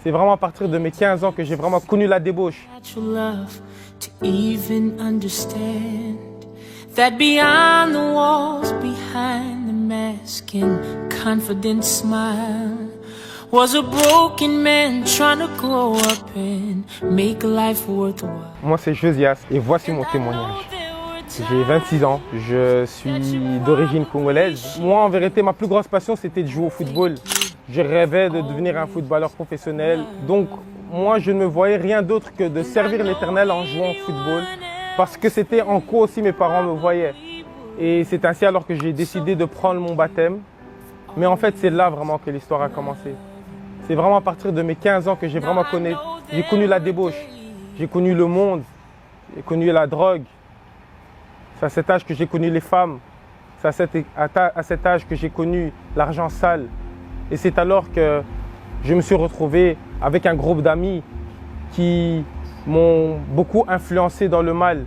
C'est vraiment à partir de mes 15 ans que j'ai vraiment connu la débauche. That beyond the walls, behind the mask and confident smile, was a broken man trying to grow up and make life worthwhile. Moi c'est Josias et voici mon témoignage. J'ai 26 ans, je suis d'origine congolaise. Moi en vérité ma plus grosse passion c'était de jouer au football. Je rêvais de devenir un footballeur professionnel. Donc moi je ne me voyais rien d'autre que de servir l'Éternel en jouant au football. Parce que c'était en quoi aussi mes parents me voyaient. Et c'est ainsi alors que j'ai décidé de prendre mon baptême. Mais en fait, c'est là vraiment que l'histoire a commencé. C'est vraiment à partir de mes 15 ans que j'ai vraiment connu la débauche. J'ai connu le monde, j'ai connu la drogue. C'est à cet âge que j'ai connu les femmes. C'est à cet âge que j'ai connu l'argent sale. Et c'est alors que je me suis retrouvé avec un groupe d'amis qui m'ont beaucoup influencé dans le mal.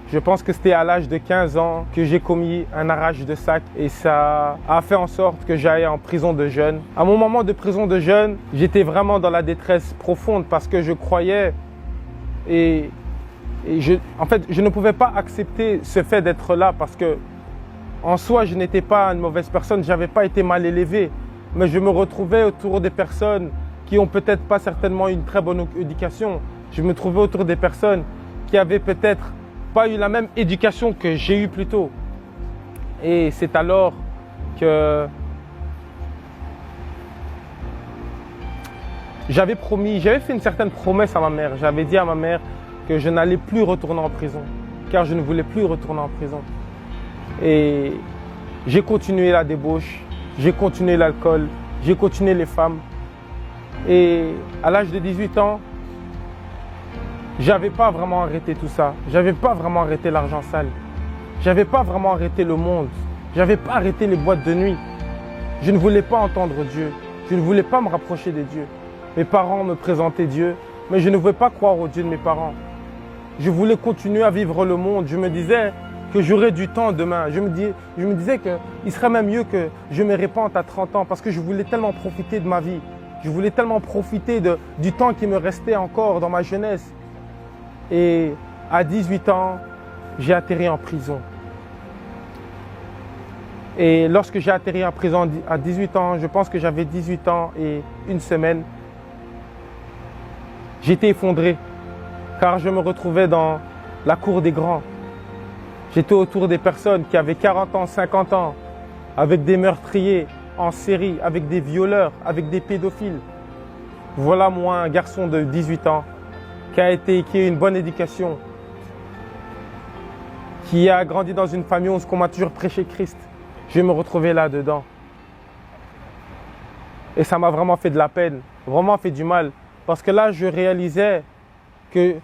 Je pense que c'était à l'âge de 15 ans que j'ai commis un arrache de sac et ça a fait en sorte que j'aille en prison de jeune. À mon moment de prison de jeune, j'étais vraiment dans la détresse profonde parce que je croyais en fait, je ne pouvais pas accepter ce fait d'être là parce que en soi, je n'étais pas une mauvaise personne, je n'avais pas été mal élevé, mais je me retrouvais autour des personnes qui ont peut-être pas certainement une très bonne éducation. Je me trouvais autour des personnes qui avaient peut-être pas eu la même éducation que j'ai eue plus tôt. Et c'est alors que j'avais fait une certaine promesse à ma mère. J'avais dit à ma mère que je n'allais plus retourner en prison, car je ne voulais plus retourner en prison. Et j'ai continué la débauche, j'ai continué l'alcool, j'ai continué les femmes. Et à l'âge de 18 ans, j'avais pas vraiment arrêté tout ça. J'avais pas vraiment arrêté l'argent sale. J'avais pas vraiment arrêté le monde. J'avais pas arrêté les boîtes de nuit. Je ne voulais pas entendre Dieu. Je ne voulais pas me rapprocher de Dieu. Mes parents me présentaient Dieu, mais je ne voulais pas croire au Dieu de mes parents. Je voulais continuer à vivre le monde. Je me disais que j'aurais du temps demain. Je me disais qu'il serait même mieux que je me répande à 30 ans parce que je voulais tellement profiter de ma vie. Je voulais tellement profiter du temps qui me restait encore dans ma jeunesse. Et à 18 ans, j'ai atterri en prison. Et lorsque j'ai atterri en prison à 18 ans, je pense que j'avais 18 ans et une semaine, j'étais effondré car je me retrouvais dans la cour des grands. J'étais autour des personnes qui avaient 40 ans, 50 ans, avec des meurtriers en série, avec des violeurs, avec des pédophiles. Voilà moi, un garçon de 18 ans, qui a eu une bonne éducation, qui a grandi dans une famille où on m'a toujours prêché Christ. Je me retrouvais là-dedans. Et ça m'a vraiment fait de la peine, vraiment fait du mal. Parce que là, je réalisais que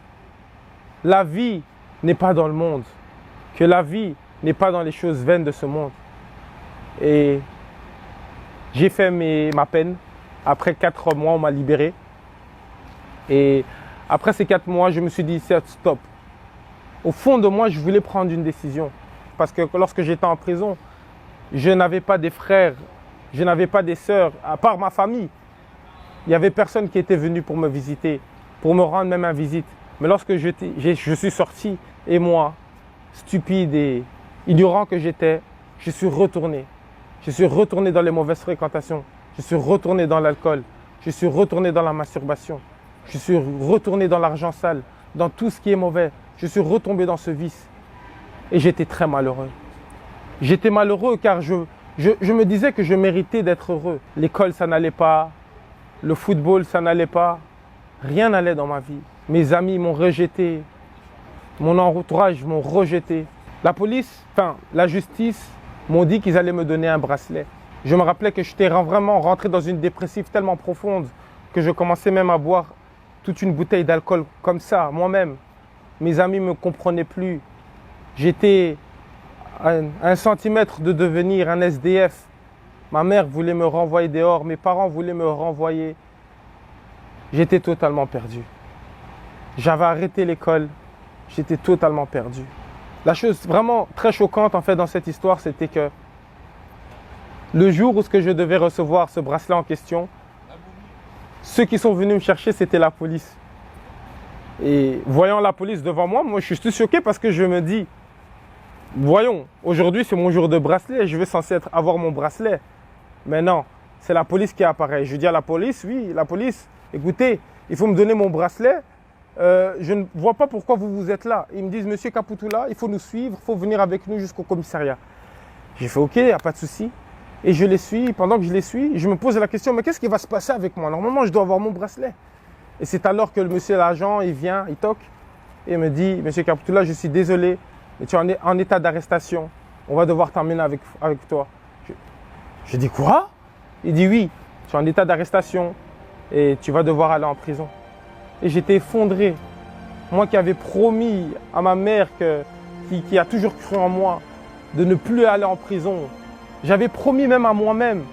la vie n'est pas dans le monde, que la vie n'est pas dans les choses vaines de ce monde. Et j'ai fait ma peine. Après 4 mois, on m'a libéré. Et après ces 4 mois, je me suis dit, stop. Au fond de moi, je voulais prendre une décision. Parce que lorsque j'étais en prison, je n'avais pas des frères, je n'avais pas des sœurs, à part ma famille. Il n'y avait personne qui était venu pour me visiter, pour me rendre même une visite. Mais lorsque je suis sorti, et moi, stupide et ignorant que j'étais, je suis retourné. Je suis retourné dans les mauvaises fréquentations. Je suis retourné dans l'alcool. Je suis retourné dans la masturbation. Je suis retourné dans l'argent sale, dans tout ce qui est mauvais. Je suis retombé dans ce vice. Et j'étais très malheureux. J'étais malheureux car je me disais que je méritais d'être heureux. L'école, ça n'allait pas. Le football, ça n'allait pas. Rien n'allait dans ma vie. Mes amis m'ont rejeté. Mon entourage m'ont rejeté. La police, la justice m'ont dit qu'ils allaient me donner un bracelet. Je me rappelais que j'étais vraiment rentré dans une dépressive tellement profonde que je commençais même à boire toute une bouteille d'alcool comme ça, moi-même. Mes amis ne me comprenaient plus. J'étais à 1 centimètre de devenir un SDF. Ma mère voulait me renvoyer dehors, mes parents voulaient me renvoyer. J'étais totalement perdu. J'avais arrêté l'école, j'étais totalement perdu. La chose vraiment très choquante en fait dans cette histoire, c'était que le jour où je devais recevoir ce bracelet en question, Ceux qui sont venus me chercher, c'était la police. Et voyant la police devant moi, moi je suis tout choqué parce que je me dis, voyons, aujourd'hui c'est mon jour de bracelet, je vais censé avoir mon bracelet. Mais non, c'est la police qui apparaît. Je dis à la police, oui, la police, écoutez, il faut me donner mon bracelet. Je ne vois pas pourquoi vous êtes là. Ils me disent, monsieur Kapoutoula, il faut nous suivre, il faut venir avec nous jusqu'au commissariat. J'ai fait, ok, il n'y a pas de souci. Et je les suis. Pendant que je les suis, je me pose la question, mais qu'est-ce qui va se passer avec moi? Normalement, je dois avoir mon bracelet. Et c'est alors que le monsieur l'agent, il vient, il toque et me dit, monsieur Kapoutoula, je suis désolé, mais tu es en état d'arrestation. On va devoir t'emmener avec toi. Je dis quoi? Il dit oui, tu es en état d'arrestation et tu vas devoir aller en prison. Et j'étais effondré. Moi qui avais promis à ma mère, qui a toujours cru en moi, de ne plus aller en prison. J'avais promis même à moi-même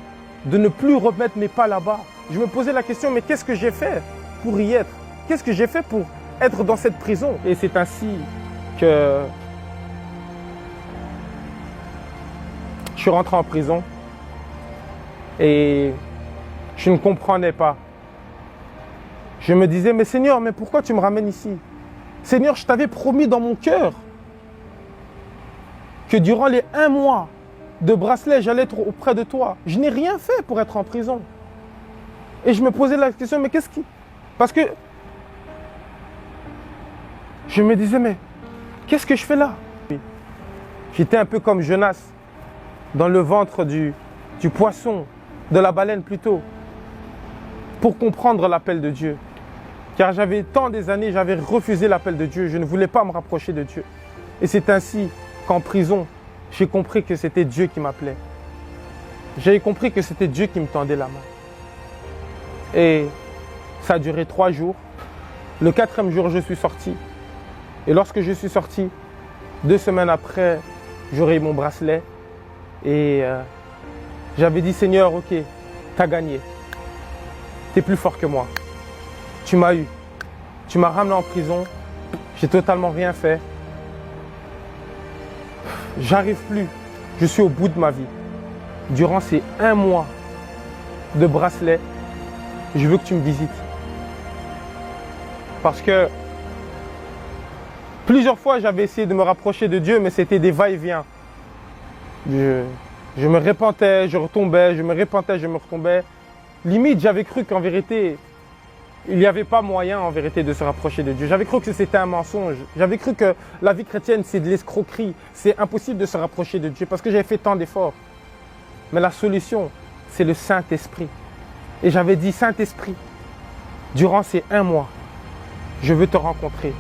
de ne plus remettre mes pas là-bas. Je me posais la question, mais qu'est-ce que j'ai fait pour y être? Qu'est-ce que j'ai fait pour être dans cette prison? Et c'est ainsi que je suis rentré en prison et je ne comprenais pas. Je me disais, mais Seigneur, mais pourquoi tu me ramènes ici? Seigneur, je t'avais promis dans mon cœur que durant les 1 mois de bracelet, j'allais être auprès de toi. Je n'ai rien fait pour être en prison. Et je me posais la question, mais qu'est-ce qui... Parce que je me disais, mais qu'est-ce que je fais là? J'étais un peu comme Jonas, dans le ventre du poisson, de la baleine plutôt, pour comprendre l'appel de Dieu. Car j'avais tant des années, j'avais refusé l'appel de Dieu, je ne voulais pas me rapprocher de Dieu. Et c'est ainsi qu'en prison, j'ai compris que c'était Dieu qui m'appelait. J'ai compris que c'était Dieu qui me tendait la main. Et ça a duré 3 jours. Le 4e jour, je suis sorti. Et lorsque je suis sorti, 2 semaines après, j'aurai eu mon bracelet. Et j'avais dit, Seigneur, ok, tu as gagné. Tu es plus fort que moi. Tu m'as eu. Tu m'as ramené en prison. J'ai totalement rien fait. J'arrive plus. Je suis au bout de ma vie. Durant ces 1 mois de bracelet, je veux que tu me visites. Parce que plusieurs fois, j'avais essayé de me rapprocher de Dieu, mais c'était des va-et-vient. Je me repentais, je retombais, je me repentais, je me retombais. Limite, j'avais cru qu'en vérité, il n'y avait pas moyen en vérité de se rapprocher de Dieu. J'avais cru que c'était un mensonge. J'avais cru que la vie chrétienne, c'est de l'escroquerie. C'est impossible de se rapprocher de Dieu parce que j'avais fait tant d'efforts. Mais la solution, c'est le Saint-Esprit. Et j'avais dit, Saint-Esprit, durant ces 1 mois, je veux te rencontrer.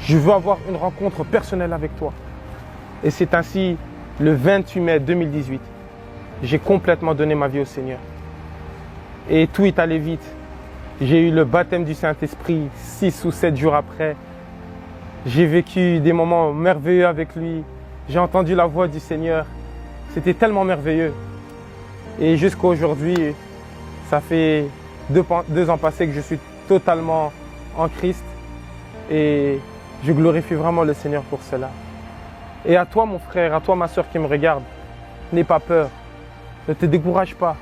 Je veux avoir une rencontre personnelle avec toi. Et c'est ainsi, le 28 mai 2018, j'ai complètement donné ma vie au Seigneur. Et tout est allé vite. J'ai eu le baptême du Saint-Esprit 6 ou 7 jours après. J'ai vécu des moments merveilleux avec lui. J'ai entendu la voix du Seigneur. C'était tellement merveilleux. Et jusqu'à aujourd'hui, ça fait 2 ans passés que je suis totalement en Christ. Et je glorifie vraiment le Seigneur pour cela. Et à toi, mon frère, à toi, ma soeur qui me regarde, n'aie pas peur. Ne te décourage pas.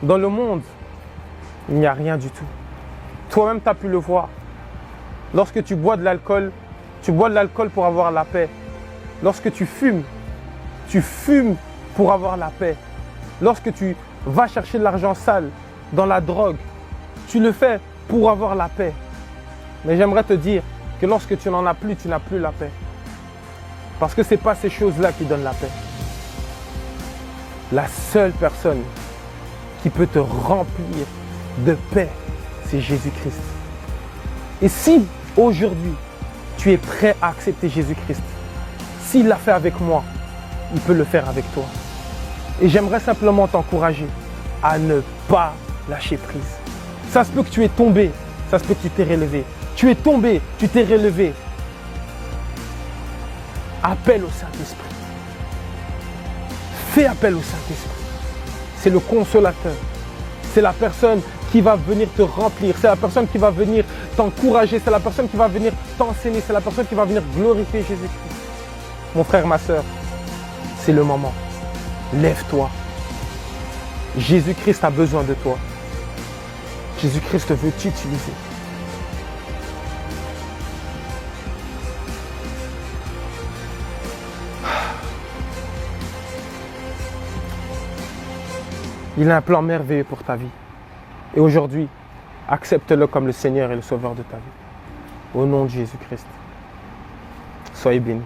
Dans le monde, il n'y a rien du tout. Toi-même, tu as pu le voir. Lorsque tu bois de l'alcool pour avoir la paix. Lorsque tu fumes pour avoir la paix. Lorsque tu vas chercher de l'argent sale dans la drogue, tu le fais pour avoir la paix. Mais j'aimerais te dire que lorsque tu n'en as plus, tu n'as plus la paix. Parce que ce n'est pas ces choses-là qui donnent la paix. La seule personne qui peut te remplir de paix, c'est Jésus-Christ. Et si aujourd'hui, tu es prêt à accepter Jésus-Christ, s'il l'a fait avec moi, il peut le faire avec toi. Et j'aimerais simplement t'encourager à ne pas lâcher prise. Ça se peut que tu es tombé, ça se peut que tu t'es relevé. Tu es tombé, tu t'es relevé. Appelle au Saint-Esprit. Fais appel au Saint-Esprit. C'est le consolateur. C'est la personne qui va venir te remplir. C'est la personne qui va venir t'encourager. C'est la personne qui va venir t'enseigner. C'est la personne qui va venir glorifier Jésus-Christ. Mon frère, ma soeur, c'est le moment. Lève-toi. Jésus-Christ a besoin de toi. Jésus-Christ veut t'utiliser. Il a un plan merveilleux pour ta vie. Et aujourd'hui, accepte-le comme le Seigneur et le Sauveur de ta vie. Au nom de Jésus-Christ. Soyez bénis.